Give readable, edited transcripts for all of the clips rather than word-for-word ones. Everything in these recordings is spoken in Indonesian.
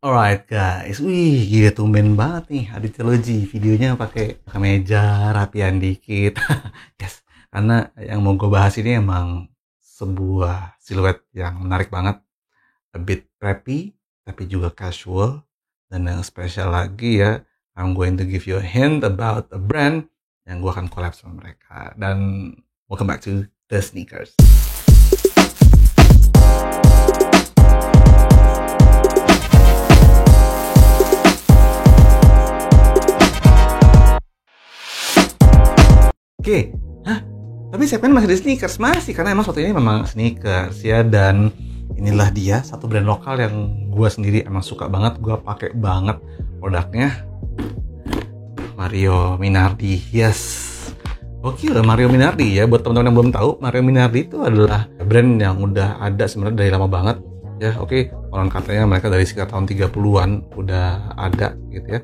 Alright guys, wih gila tumben banget nih Aditya Loji videonya pakai kemeja rapian dikit. Yes, karena yang mau gue bahas ini emang sebuah siluet yang menarik banget, a bit preppy tapi juga casual, dan yang spesial lagi ya, I'm going to give you a hint about a brand yang gue akan collab sama mereka. Dan welcome back to The Sneakers. Oke, hah? Tapi saya masih di sneakers, masih, karena emang suatu ini memang sneakers ya. Dan inilah dia satu brand lokal yang gue sendiri emang suka banget, gue pakai banget produknya. Mario Minardi, yes. Oke, Mario Minardi ya, buat teman-teman yang belum tahu, Mario Minardi itu adalah brand yang udah ada sebenarnya dari lama banget ya. Oke, orang katanya mereka dari sekitar tahun 30-an udah ada gitu ya.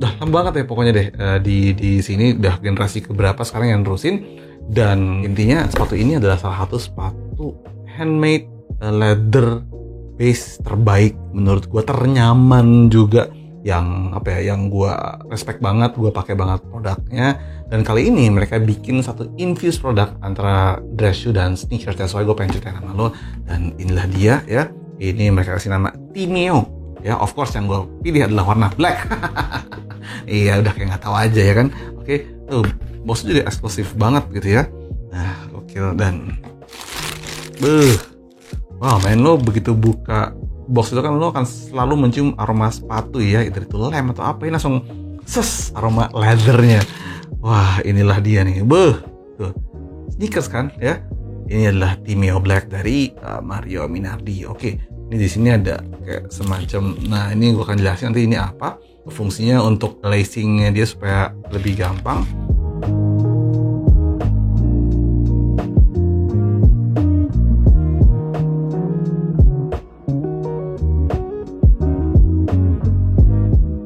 Udah lama banget ya pokoknya deh, di sini udah generasi keberapa sekarang yang nerusin. Dan intinya sepatu ini adalah salah satu sepatu handmade leather base terbaik menurut gue, ternyaman juga, yang apa ya, yang gue respect banget, gue pakai banget produknya. Dan kali ini mereka bikin satu infuse produk antara dress shoe dan sneakers, that's why gue pengen ceritain sama lo. Dan inilah dia ya, ini mereka kasih nama Timeo ya. Of course yang gue pilih adalah warna black. Iya, udah kayak nggak tahu aja ya kan. Oke, tuh boxnya juga eksklusif banget gitu ya. Nah, gokil. Dan wow, main lo begitu buka box itu kan lo akan selalu mencium aroma sepatu ya, itu lem atau apa, ini langsung aroma leathernya. Wah, inilah dia nih. Tuh sneakers kan ya. Ini adalah Timeo Black dari Mario Minardi. Oke, ini di sini ada kayak semacam, nah ini gue akan jelasin nanti ini apa fungsinya untuk lacingnya dia supaya lebih gampang.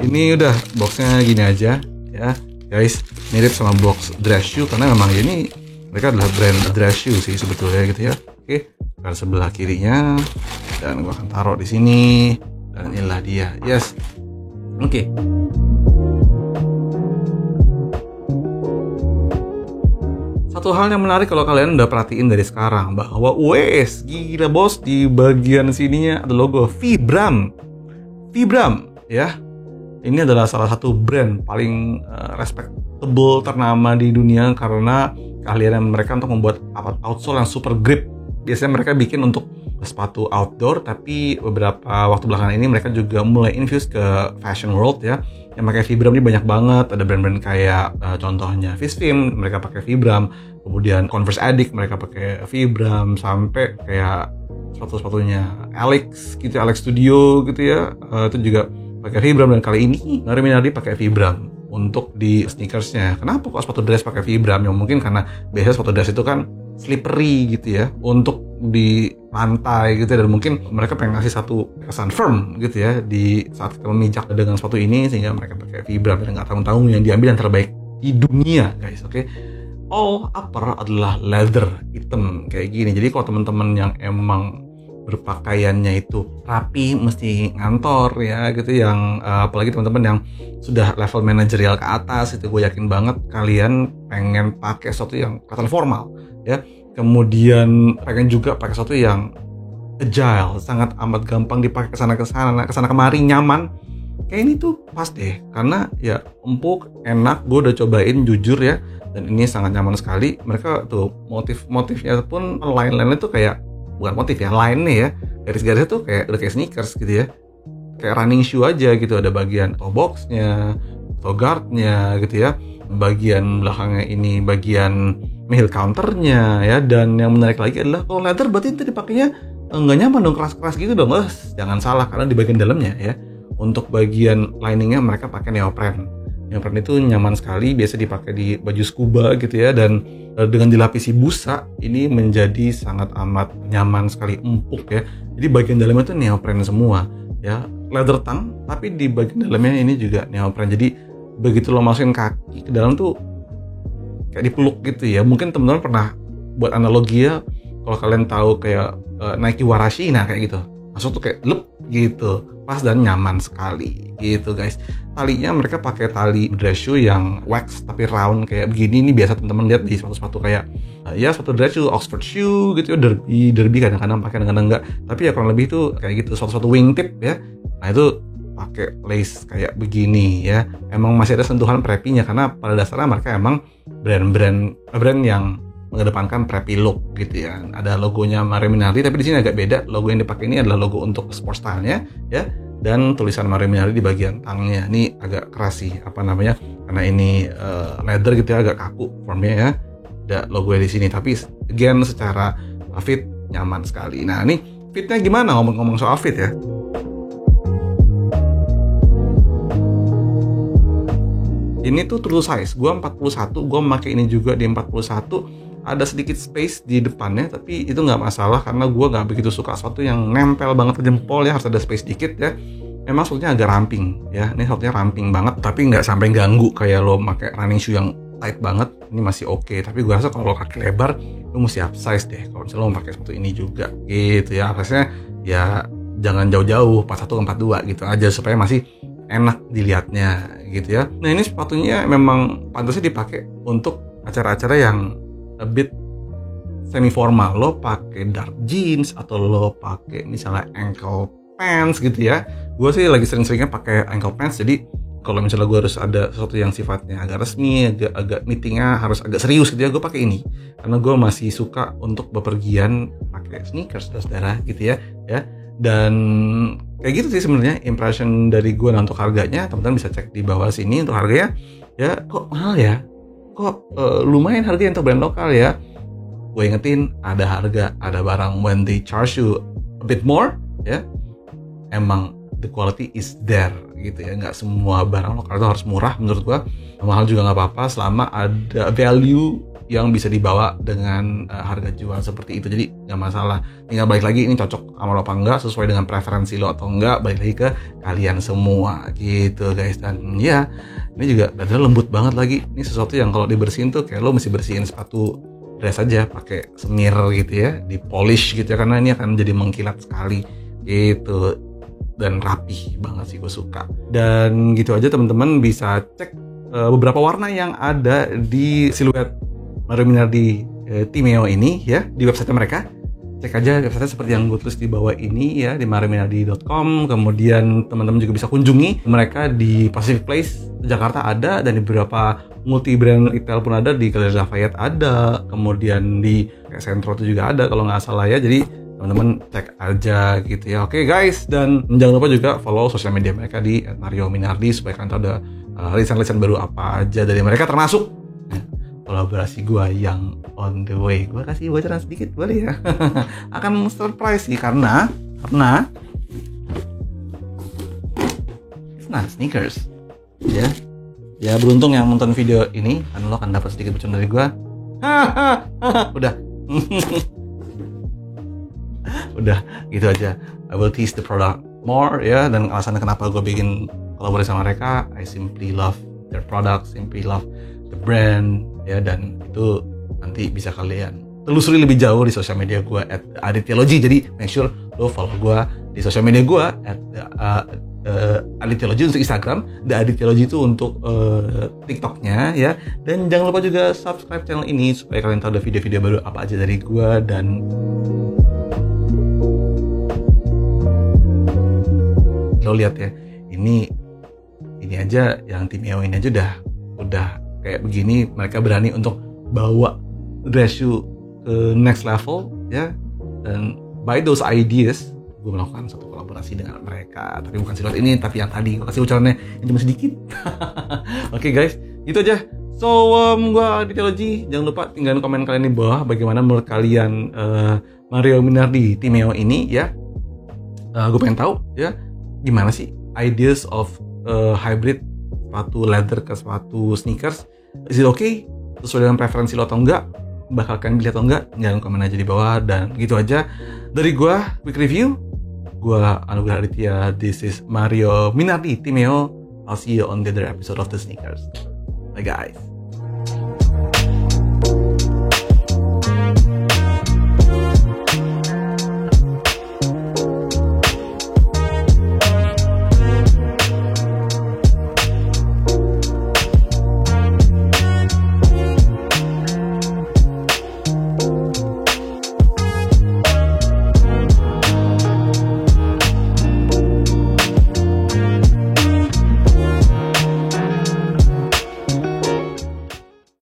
Ini udah boxnya gini aja ya guys, mirip sama box dress shoe karena memang ini mereka adalah brand dress shoe sih sebetulnya gitu ya. Oke, dan sebelah kirinya, dan gua akan taruh di sini, dan inilah dia, yes. Oke. Satu hal yang menarik kalau kalian udah perhatiin dari sekarang, bahwa wes gila bos, di bagian sininya ada logo Vibram ya. Ini adalah salah satu brand paling respectable, ternama di dunia karena keahlian mereka untuk membuat outsole yang super grip. Biasanya mereka bikin untuk sepatu outdoor, tapi beberapa waktu belakangan ini mereka juga mulai infuse ke fashion world ya. Yang pakai Vibram ini banyak banget. Ada brand-brand kayak contohnya Fishfim, mereka pakai Vibram. Kemudian Converse Addict, mereka pakai Vibram. Sampai kayak sepatu-sepatunya Alex gitu, Alex Studio gitu ya, itu juga pakai Vibram. Dan kali ini Mario Minardi pakai Vibram untuk di sneakersnya. Kenapa kok sepatu dress pakai Vibram? Ya mungkin karena biasanya sepatu dress itu kan slippery gitu ya, untuk di lantai gitu ya, dan mungkin mereka pengen ngasih satu kesan firm gitu ya di saat kita memijak dengan sepatu ini, sehingga mereka pakai Vibram. Dan nggak tanggung-tanggung yang diambil yang terbaik di dunia guys. Oke, all upper adalah leather hitam kayak gini. Jadi kalau teman-teman yang emang berpakaiannya itu rapi, mesti ngantor ya gitu, yang apalagi teman-teman yang sudah level manajerial ke atas, itu gue yakin banget kalian pengen pakai sesuatu yang kelihatan formal ya. Kemudian pengen juga pakai sesuatu yang agile, sangat amat gampang dipakai kesana kemari, nyaman. Kayak ini tuh pas deh, karena ya empuk, enak. Gue udah cobain jujur ya, dan ini sangat nyaman sekali. Mereka tuh motifnya pun line-line itu kayak, bukan motif ya, line-nya ya, garis-garisnya tuh kayak udah kayak sneakers gitu ya, kayak running shoe aja gitu. Ada bagian toe boxnya, toe guardnya gitu ya, bagian belakangnya ini bagian heel counternya ya. Dan yang menarik lagi adalah kalau leather berarti itu dipakainya nggak nyaman dong, keras-keras gitu dong. Jangan salah, karena di bagian dalamnya ya, untuk bagian liningnya mereka pakai neopren. Neopren itu nyaman sekali, biasa dipakai di baju scuba gitu ya. Dan dengan dilapisi busa, ini menjadi sangat amat nyaman sekali, empuk ya. Jadi bagian dalamnya itu neopren semua ya, leather tongue, tapi di bagian dalamnya ini juga neopren. Jadi begitu lo masukin kaki ke dalam tuh kayak dipeluk gitu ya. Mungkin teman-teman pernah buat analogi ya, kalau kalian tahu kayak Nike Warashi, nah kayak gitu. masuk tuh kayak lep gitu, pas dan nyaman sekali gitu guys. Talinya mereka pakai tali dress shoe yang wax tapi round kayak begini. Ini biasa teman-teman lihat di sepatu-sepatu kayak ya sepatu dress shoe, Oxford shoe gitu ya, derby kadang-kadang pakai, kadang-kadang enggak. Tapi ya kurang lebih itu kayak gitu, sepatu wingtip ya. Nah itu pakai lace kayak begini ya. Emang masih ada sentuhan preppy-nya karena pada dasarnya mereka emang brand yang mengedepankan preppy look gitu ya. Ada logonya Mario Minardi, tapi di sini agak beda. Logo yang dipakai ini adalah logo untuk sport style-nya ya, dan tulisan Mario Minardi di bagian tangnya. Ini agak keras sih, karena ini leather gitu ya, agak kaku formnya ya. Ada logo di sini, tapi again secara fit nyaman sekali. Nah ini fitnya gimana, ngomong-ngomong soal fit ya. Ini tuh true size, gue 41, gue memakai ini juga di 41. Ada sedikit space di depannya, tapi itu nggak masalah karena gue nggak begitu suka sepatu yang nempel banget ke jempol ya, harus ada space dikit ya. Memang sepatunya agak ramping ya, ini sepatunya ramping banget, tapi nggak sampai ganggu kayak lo pakai running shoe yang tight banget. Ini masih oke, tapi gue rasa kalau kaki lebar, lo mesti upsize deh kalau misalnya lo pakai sepatu ini juga gitu ya. Upsize-nya ya jangan jauh-jauh, 41 42 gitu aja supaya masih enak dilihatnya gitu ya. Nah ini sepatunya memang pantasnya dipakai untuk acara-acara yang a bit semi formal. Lo pakai dark jeans atau lo pakai misalnya ankle pants gitu ya. Gue sih lagi sering-seringnya pakai ankle pants, jadi kalau misalnya gue harus ada sesuatu yang sifatnya agak resmi, agak meetingnya harus agak serius gitu ya, gue pakai ini karena gue masih suka untuk bepergian pakai sneakers saudara gitu ya. Dan kayak gitu sih sebenarnya impression dari gue. Nah untuk harganya teman-teman bisa cek di bawah sini untuk harganya ya. Kok mahal ya, kok lumayan harganya untuk brand lokal ya. Gue ingetin ada harga, ada barang when they charge you a bit more ya, emang the quality is there gitu ya. Nggak semua barang lokal itu harus murah menurut gue. Mahal juga nggak apa-apa selama ada value yang bisa dibawa dengan harga jual seperti itu. Jadi nggak masalah, tinggal balik lagi ini cocok sama lo apa enggak, sesuai dengan preferensi lo atau enggak, balik lagi ke kalian semua gitu guys. Dan ya ini juga leather lembut banget lagi. Ini sesuatu yang kalau dibersihin tuh kayak lo mesti bersihin sepatu dress aja pakai semir gitu ya, di polish gitu ya, karena ini akan jadi mengkilat sekali gitu. Dan rapih banget sih, gue suka. Dan gitu aja teman-teman bisa cek beberapa warna yang ada di siluet Mario Minardi Timeo ini ya di website mereka. Cek aja website seperti yang gue tulis di bawah ini ya, di mariominardi.com. Kemudian teman-teman juga bisa kunjungi mereka di Pacific Place Jakarta ada, dan di beberapa multi brand retail pun ada, di Galeries Lafayette ada, kemudian di Sentro itu juga ada kalau nggak salah ya. Jadi teman-teman cek aja gitu ya. Oke guys, dan jangan lupa juga follow sosial media mereka di Mario Minardi supaya kalian tahu ada rilisan-rilisan baru apa aja dari mereka, termasuk kolaborasi gue yang on the way. Gue kasih bocoran sedikit boleh ya. Akan surprise sih karena it's not sneakers ya beruntung yang nonton video ini kan lo akan dapat sedikit bocoran dari gue. Udah gitu aja. I will tease the product more ya. Dan alasannya kenapa gue bikin kolaborasi sama mereka, I simply love their products, simply love the brand ya. Dan itu nanti bisa kalian telusuri lebih jauh di sosial media gue @adityaology. Jadi make sure lo follow gue di sosial media gue @adityaology untuk Instagram, The Adityaology itu untuk TikToknya ya. Dan jangan lupa juga subscribe channel ini supaya kalian tahu ada video-video baru apa aja dari gue. Dan lo lihat ya, ini aja yang Timeo ini aja udah kayak begini. Mereka berani untuk bawa dress shoe ke next level ya. Dan by those ideas gue melakukan satu kolaborasi dengan mereka, tapi bukan siluet ini, tapi yang tadi gue kasih bocorannya yang cuma sedikit. Oke guys, gitu aja. So gue Adityaology, jangan lupa tinggalin komen kalian di bawah bagaimana menurut kalian Mario Minardi Timeo ini ya. Gue pengen tahu ya, gimana sih ideas of hybrid sepatu leather ke sepatu sneakers. Is it okay? Sesuai dengan preferensi lo atau enggak? Bakal kalian beli atau enggak? Jangan komen aja di bawah. Dan gitu aja dari gue, quick review. Gue Anugrah Aditya. This is Mario Minardi Timeo. I'll see you on the other episode of the sneakers. Bye guys.